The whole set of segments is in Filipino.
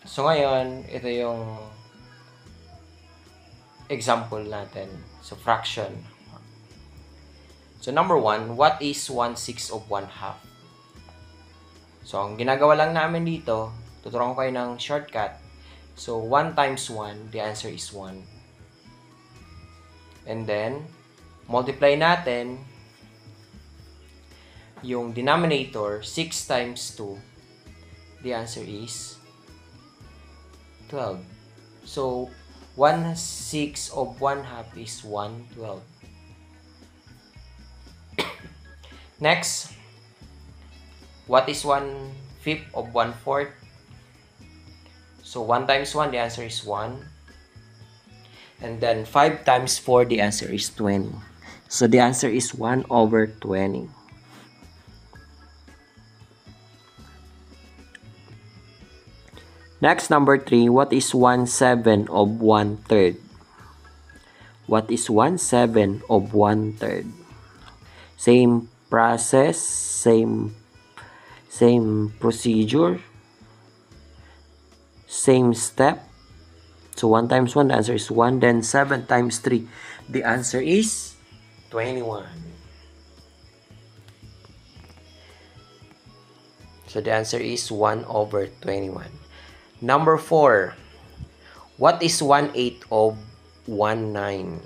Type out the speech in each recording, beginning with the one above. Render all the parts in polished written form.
So ngayon, ito yung example natin. So fraction. So number 1, what is 1/6 of 1/2? So ang ginagawa lang namin dito, tuturuan ko kayo ng shortcut. So 1 times 1, the answer is 1. And then, multiply natin yung denominator, 6 times 2, the answer is 12. So, 1/6 of 1/2 is 1/12. Next, what is 1/5 of 1/4? So, 1 times 1, the answer is 1. And then, 5 times 4, the answer is 20. So, the answer is 1/20. Next, number 3, what is 1/7 of 1/3? What is 1/7 of 1/3? Same process, same procedure, same step. So 1 times 1, the answer is 1. Then 7 times 3, the answer is 21. So the answer is 1/21. Number 4, what is 1/8 of 19?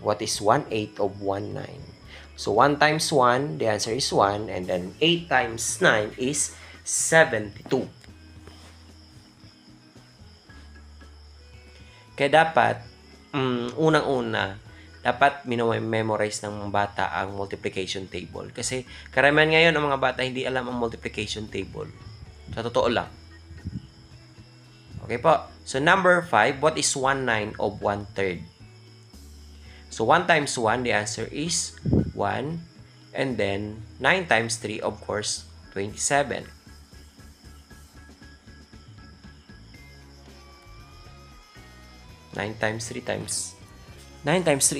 What is 1/8 of 19? So 1 times 1, the answer is 1. And then 8 times 9 is 72. Kaya dapat, unang-una, dapat memorize ng bata ang multiplication table. Kasi karamihan ngayon ang mga bata hindi alam ang multiplication table. Sa totoo lang. Okay po. So number 5, what is 1/9 of 1/3? So 1 times 1, the answer is 1. And then 9 times 3, of course, 27. Nine times 3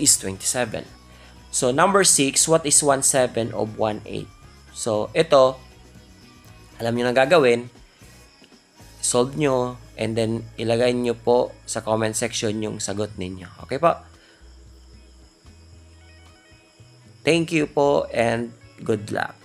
is 27. So number 6, what is 1/7 of 1/8? So ito, alam niyo na gagawin. Solve nyo, and then ilagay nyo po sa comment section yung sagot ninyo. Okay po? Thank you po, and good luck.